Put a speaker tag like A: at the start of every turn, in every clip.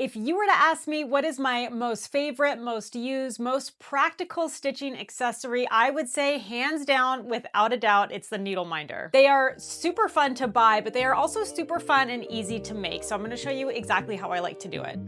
A: If you were to ask me what is my most favorite, most used, most practical stitching accessory, I would say hands down, without a doubt, it's the needle minder. They are super fun to buy, but they are also super fun and easy to make. So I'm gonna show you exactly how I like to do it.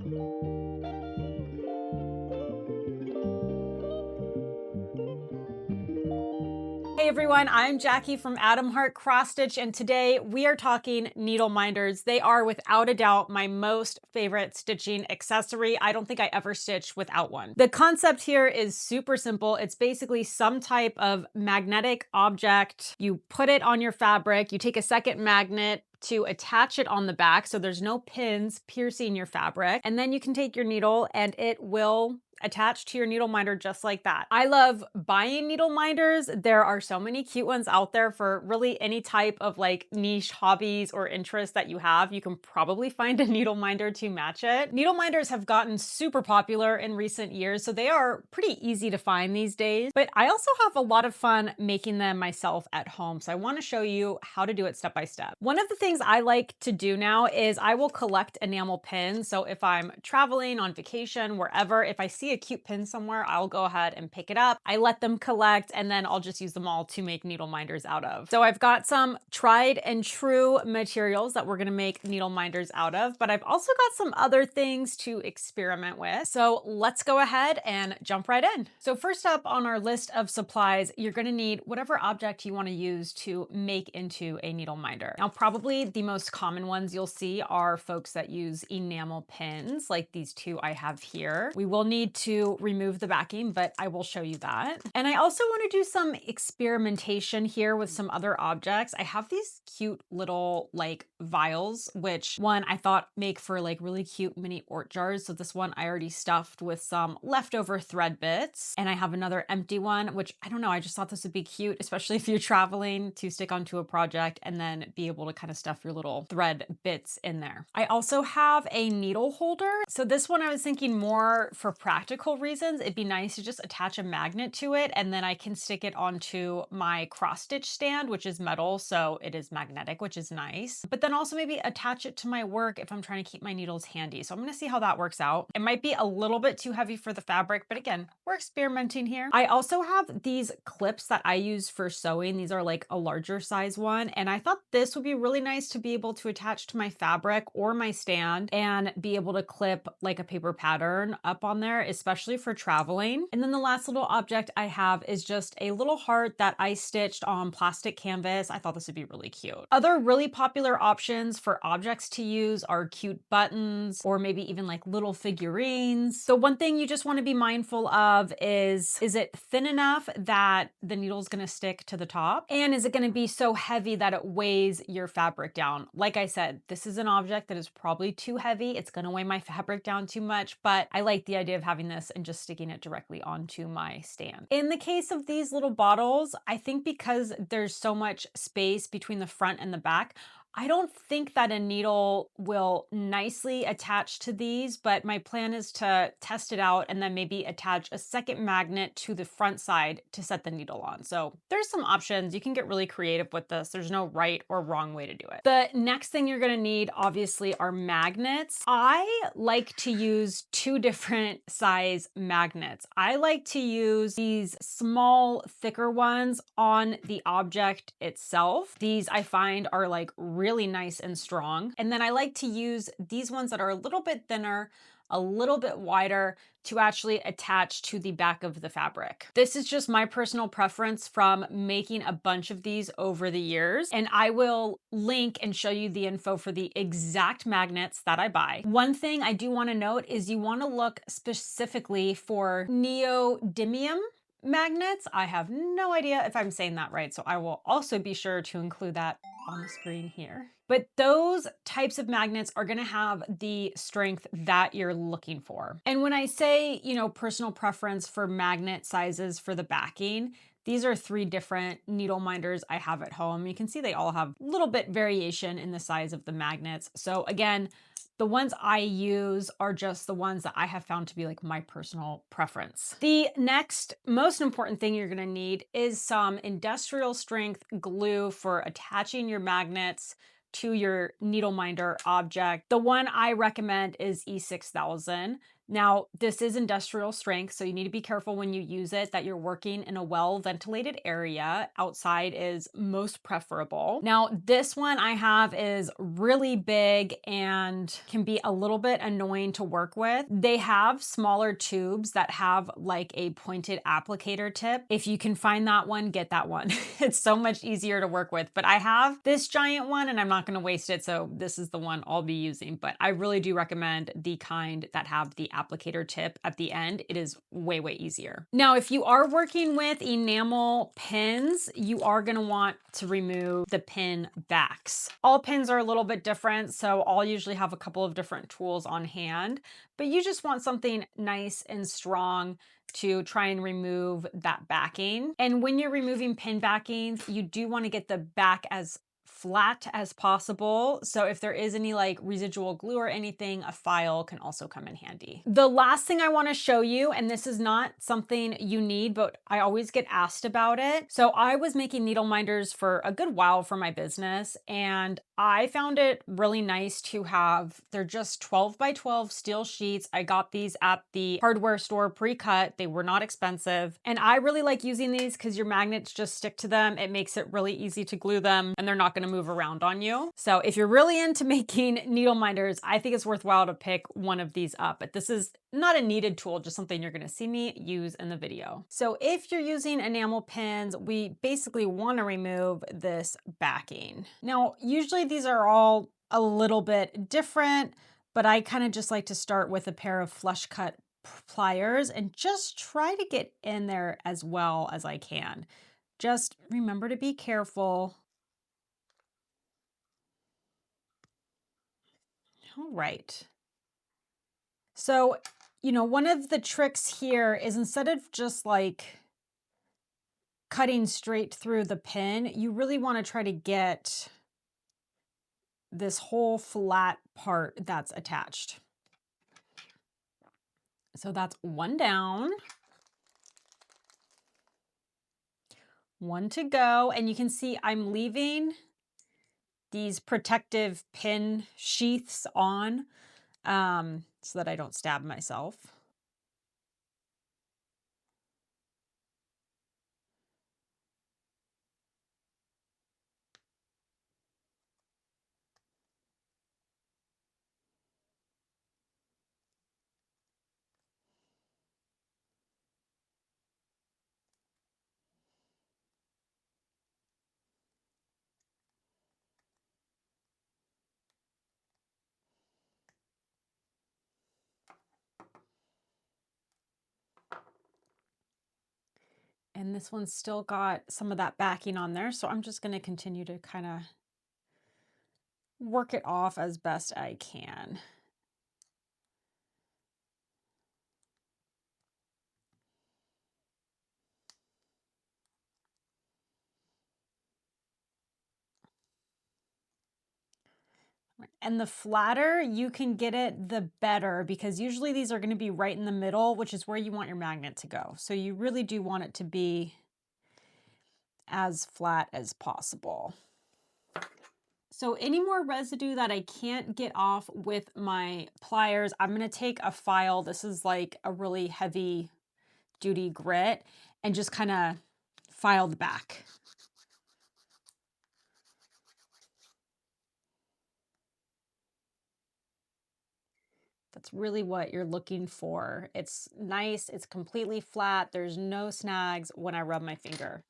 A: Hey everyone, I'm Jackie from Adam Hart Cross Stitch, and today we are talking needle minders. They are without a doubt my most favorite stitching accessory. I don't think I ever stitched without one. The concept here is super simple. It's basically some type of magnetic object. You put it on your fabric, you take a second magnet to attach it on the back so there's no pins piercing your fabric, and then you can take your needle and it will attached to your needle minder just like that. I love buying needle minders. There are so many cute ones out there for really any type of like niche hobbies or interests that you have. You can probably find a needle minder to match it. Needle minders have gotten super popular in recent years, so they are pretty easy to find these days. But I also have a lot of fun making them myself at home. So I want to show you how to do it step by step. One of the things I like to do now is I will collect enamel pins. So if I'm traveling on vacation, wherever, if I see a cute pin somewhere, I'll go ahead and pick it up. I let them collect and then I'll just use them all to make needle minders out of. So I've got some tried and true materials that we're gonna make needle minders out of, but I've also got some other things to experiment with. So let's go ahead and jump right in. So first up on our list of supplies, you're gonna need whatever object you wanna use to make into a needle minder. Now, probably the most common ones you'll see are folks that use enamel pins, like these two I have here. We will need to remove the backing, but I will show you that. And I also want to do some experimentation here with some other objects. I have these cute little like vials, which one I thought make for like really cute mini ort jars. So this one I already stuffed with some leftover thread bits. And I have another empty one, which I don't know, I just thought this would be cute, especially if you're traveling to stick onto a project and then be able to kind of stuff your little thread bits in there. I also have a needle holder. So this one I was thinking more for practical reasons. It'd be nice to just attach a magnet to it and then I can stick it onto my cross stitch stand, which is metal, so it is magnetic, which is nice. But then also maybe attach it to my work if I'm trying to keep my needles handy. So I'm gonna see how that works out. It might be a little bit too heavy for the fabric, but again, we're experimenting here. I also have these clips that I use for sewing. These are like a larger size one, and I thought this would be really nice to be able to attach to my fabric or my stand and be able to clip like a paper pattern up on there, especially for traveling. And then the last little object I have is just a little heart that I stitched on plastic canvas. I thought this would be really cute. Other really popular options for objects to use are cute buttons or maybe even like little figurines. So one thing you just want to be mindful of is it thin enough that the needle is going to stick to the top? And is it going to be so heavy that it weighs your fabric down? Like I said, this is an object that is probably too heavy. It's going to weigh my fabric down too much, but I like the idea of having this and just sticking it directly onto my stand. In the case of these little bottles, I think because there's so much space between the front and the back, I don't think that a needle will nicely attach to these, but my plan is to test it out and then maybe attach a second magnet to the front side to set the needle on. So there's some options. You can get really creative with this. There's no right or wrong way to do it. The next thing you're gonna need, obviously, are magnets. I like to use two different size magnets. I like to use these small, thicker ones on the object itself. These I find are like really nice and strong. And then I like to use these ones that are a little bit thinner, a little bit wider to actually attach to the back of the fabric. This is just my personal preference from making a bunch of these over the years. And I will link and show you the info for the exact magnets that I buy. One thing I do want to note is you want to look specifically for neodymium magnets. I have no idea if I'm saying that right, so I will also be sure to include that on the screen here. But those types of magnets are gonna have the strength that you're looking for. And when I say, personal preference for magnet sizes for the backing, these are 3 different needle minders I have at home. You can see they all have a little bit variation in the size of the magnets. So again, the ones I use are just the ones that I have found to be like my personal preference. The next most important thing you're gonna need is some industrial strength glue for attaching your magnets to your needle minder object. The one I recommend is E6000. Now, this is industrial strength, so you need to be careful when you use it that you're working in a well-ventilated area. Outside is most preferable. Now, this one I have is really big and can be a little bit annoying to work with. They have smaller tubes that have like a pointed applicator tip. If you can find that one, get that one. It's so much easier to work with. But I have this giant one and I'm not going to waste it, so this is the one I'll be using. But I really do recommend the kind that have the applicator tip at the end. It is way, way easier. Now, if you are working with enamel pins, you are going to want to remove the pin backs. All pins are a little bit different, so I'll usually have a couple of different tools on hand, but you just want something nice and strong to try and remove that backing. And when you're removing pin backings, you do want to get the back as flat as possible. So if there is any like residual glue or anything, a file can also come in handy. The last thing I want to show you, and this is not something you need, but I always get asked about it. So I was making needle minders for a good while for my business, and I found it really nice to have, they're just 12 by 12 steel sheets. I got these at the hardware store pre-cut. They were not expensive. And I really like using these because your magnets just stick to them. It makes it really easy to glue them and they're not going to move around on you. So if you're really into making needle minders, I think it's worthwhile to pick one of these up. But this is not a needed tool, just something you're going to see me use in the video. So if you're using enamel pins, we basically want to remove this backing. Now, usually these are all a little bit different, but I kind of just like to start with a pair of flush cut pliers and just try to get in there as well as I can. Just remember to be careful. All right. So, one of the tricks here is instead of just like cutting straight through the pin, you really want to try to get this whole flat part that's attached. So that's one down, one to go. And you can see I'm leaving these protective pin sheaths on so that I don't stab myself. And this one's still got some of that backing on there, so I'm just going to continue to kind of work it off as best I can. And the flatter you can get it, the better, because usually these are going to be right in the middle, which is where you want your magnet to go. So you really do want it to be as flat as possible. So any more residue that I can't get off with my pliers, I'm going to take a file. This is like a really heavy duty grit and just kind of file the back. That's really what you're looking for. It's nice, it's completely flat, there's no snags when I rub my finger.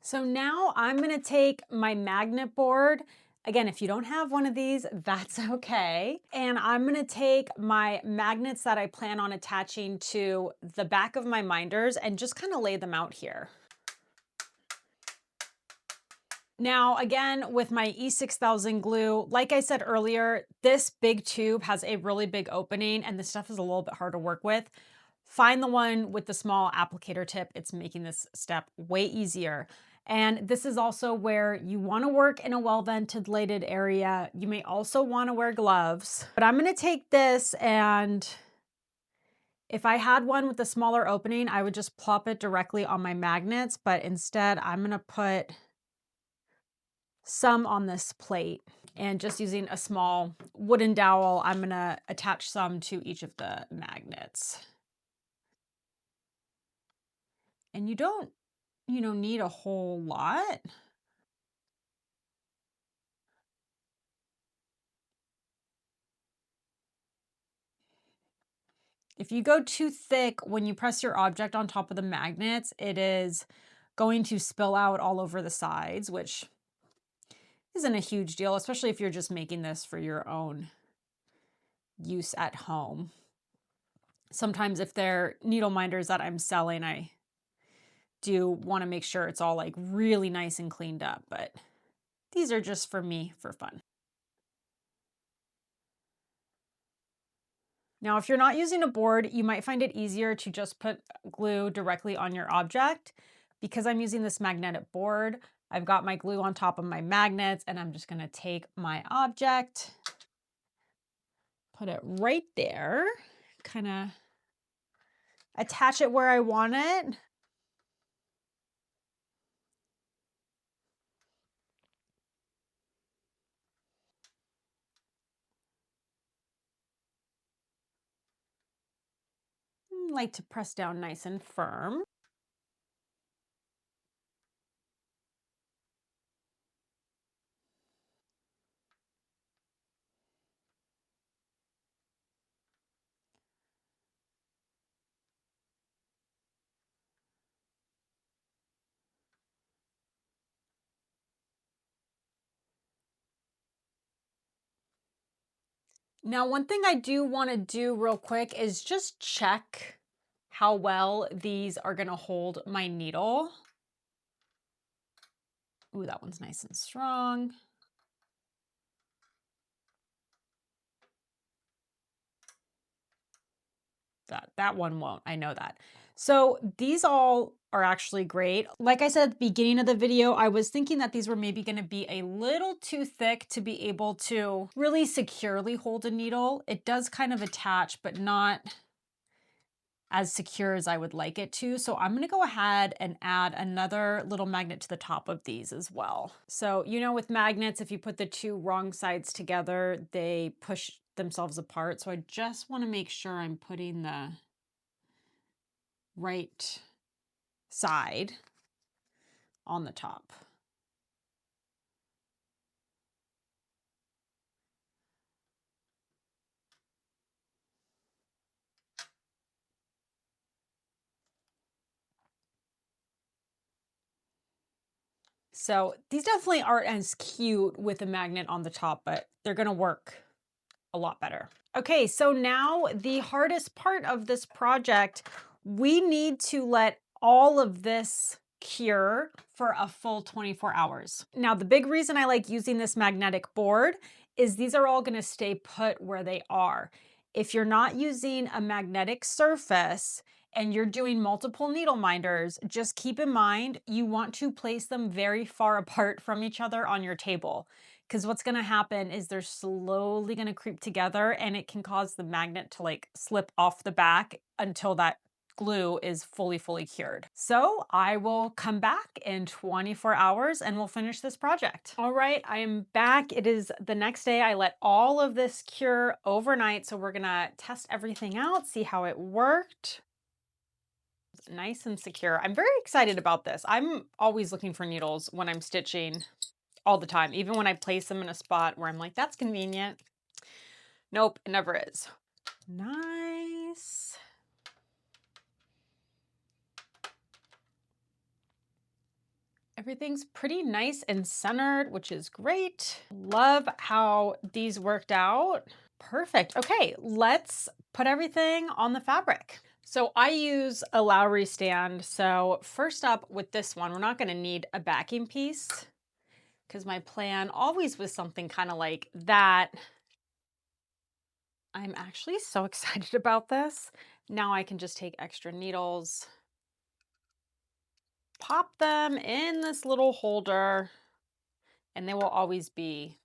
A: So now I'm gonna take my magnet board. Again, if you don't have one of these, that's okay. And I'm gonna take my magnets that I plan on attaching to the back of my minders and just kind of lay them out here. Now, again, with my E6000 glue, like I said earlier, this big tube has a really big opening and this stuff is a little bit hard to work with. Find the one with the small applicator tip. It's making this step way easier. And this is also where you want to work in a well-ventilated area. You may also want to wear gloves. But I'm going to take this, and if I had one with a smaller opening, I would just plop it directly on my magnets. But instead, I'm going to put some on this plate. And just using a small wooden dowel, I'm gonna attach some to each of the magnets. And you don't, need a whole lot. If you go too thick, when you press your object on top of the magnets, it is going to spill out all over the sides, which isn't a huge deal, especially if you're just making this for your own use at home. Sometimes if they're needle minders that I'm selling, I do want to make sure it's all like really nice and cleaned up, but these are just for me for fun. Now, if you're not using a board, you might find it easier to just put glue directly on your object. Because I'm using this magnetic board, I've got my glue on top of my magnets, and I'm just gonna take my object, put it right there, kind of attach it where I want it. Like to press down nice and firm. Now, one thing I do want to do real quick is just check how well these are going to hold my needle. Ooh, that one's nice and strong. That one won't, I know that. So these all are actually great. Like I said at the beginning of the video, I was thinking that these were maybe gonna be a little too thick to be able to really securely hold a needle. It does kind of attach, but not as secure as I would like it to. So I'm gonna go ahead and add another little magnet to the top of these as well. So, with magnets, if you put the two wrong sides together, they push themselves apart. So I just wanna make sure I'm putting the right side on the top. So these definitely aren't as cute with a magnet on the top, but they're gonna work a lot better. Okay, so now the hardest part of this project, we need to let all of this cure for a full 24 hours. Now, the big reason I like using this magnetic board is these are all gonna stay put where they are. If you're not using a magnetic surface and you're doing multiple needle minders, just keep in mind you want to place them very far apart from each other on your table. Because what's going to happen is they're slowly going to creep together and it can cause the magnet to like slip off the back until that glue is fully cured. So I will come back in 24 hours and we'll finish this project. All right, I am back. It is the next day. I let all of this cure overnight. So we're going to test everything out, see how it worked. Nice and secure. I'm very excited about this. I'm always looking for needles when I'm stitching all the time, even when I place them in a spot where I'm like, that's convenient. Nope, it never is. Nice. Everything's pretty nice and centered, which is great. Love how these worked out. Perfect. Okay, let's put everything on the fabric. So I use a Lowry stand. So first up with this one, we're not going to need a backing piece because my plan always was something kind of like that. I'm actually so excited about this. Now I can just take extra needles, pop them in this little holder, and they will always be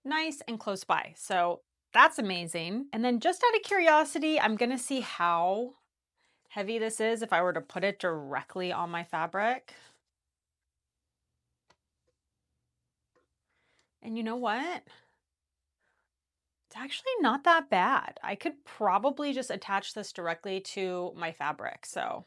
A: nice and close by. So that's amazing. And then just out of curiosity, I'm gonna see how heavy this is if I were to put it directly on my fabric. And you know what? It's actually not that bad. I could probably just attach this directly to my fabric. So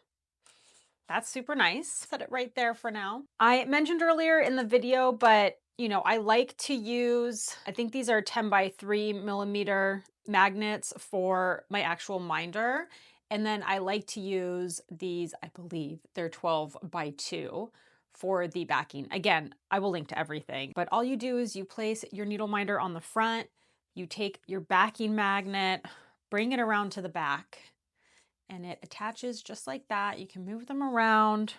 A: that's super nice. Set it right there for now. I mentioned earlier in the video, but I like to use, I think these are 10 by 3 millimeter magnets for my actual minder. And then I like to use these, I believe they're 12 by 2 for the backing. Again, I will link to everything, but all you do is you place your needle minder on the front, you take your backing magnet, bring it around to the back, and it attaches just like that. You can move them around.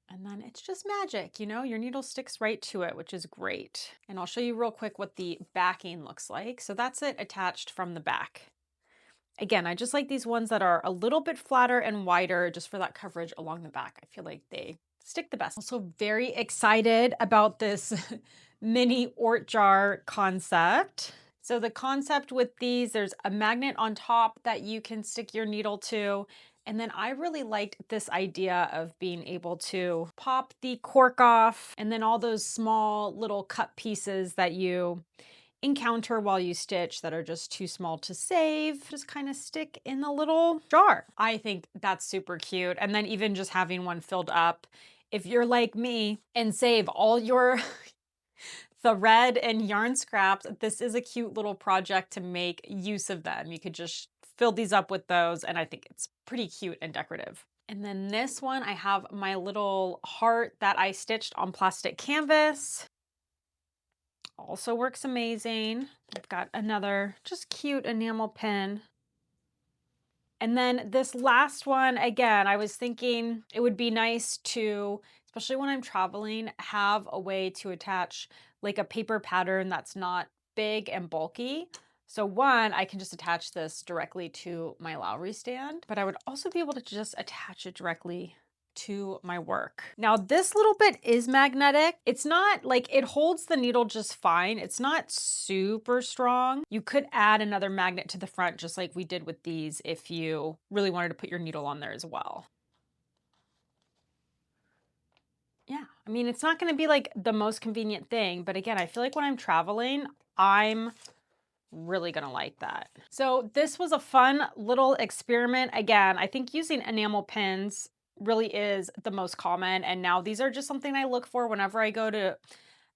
A: And then it's just magic, your needle sticks right to it, which is great. And I'll show you real quick what the backing looks like. So that's it attached from the back. Again, I just like these ones that are a little bit flatter and wider just for that coverage along the back. I feel like they stick the best. Also very excited about this mini Ort jar concept. So the concept with these, there's a magnet on top that you can stick your needle to. And then I really liked this idea of being able to pop the cork off, and then all those small little cut pieces that you encounter while you stitch that are just too small to save, just kind of stick in the little jar. I think that's super cute. And then even just having one filled up, if you're like me and save all your thread and yarn scraps, this is a cute little project to make use of them. You could just fill these up with those, and I think it's pretty cute and decorative. And then this one, I have my little heart that I stitched on plastic canvas. Also works amazing. I've got another just cute enamel pin. And then this last one, again, I was thinking it would be nice to, especially when I'm traveling, have a way to attach like a paper pattern that's not big and bulky. So one, I can just attach this directly to my Lowry stand, but I would also be able to just attach it directly to my work. Now this little bit is magnetic. It's not like, it holds the needle just fine. It's not super strong. You could add another magnet to the front just like we did with these if you really wanted to put your needle on there as well. Yeah, I mean, it's not going to be like the most convenient thing, but again, I feel like when I'm traveling, I'm really gonna like that. So this was a fun little experiment. Again, I think using enamel pins really is the most common, and now these are just something I look for whenever I go to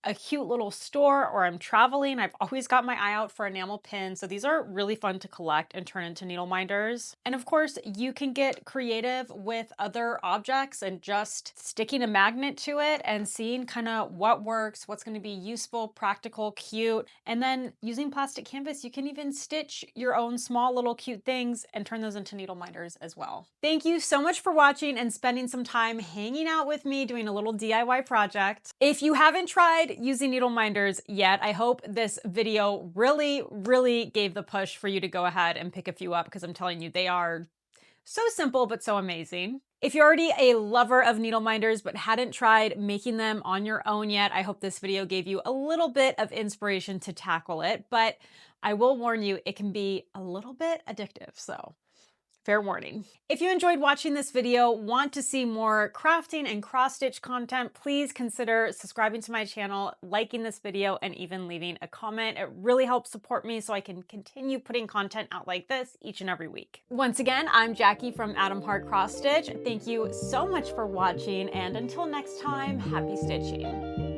A: a cute little store or I'm traveling. I've always got my eye out for enamel pins. So these are really fun to collect and turn into needle minders. And of course, you can get creative with other objects and just sticking a magnet to it and seeing kind of what works, what's going to be useful, practical, cute. And then using plastic canvas, you can even stitch your own small little cute things and turn those into needle minders as well. Thank you so much for watching and spending some time hanging out with me doing a little DIY project. If you haven't tried using needle minders yet, I hope this video really gave the push for you to go ahead and pick a few up, because I'm telling you, they are so simple but so amazing. If you're already a lover of needle minders but hadn't tried making them on your own yet, I hope this video gave you a little bit of inspiration to tackle it, but I will warn you, it can be a little bit addictive, so fair warning. If you enjoyed watching this video, want to see more crafting and cross-stitch content, please consider subscribing to my channel, liking this video, and even leaving a comment. It really helps support me so I can continue putting content out like this each and every week. Once again, I'm Jackie from Adam Hart Cross Stitch. Thank you so much for watching, and until next time, happy stitching.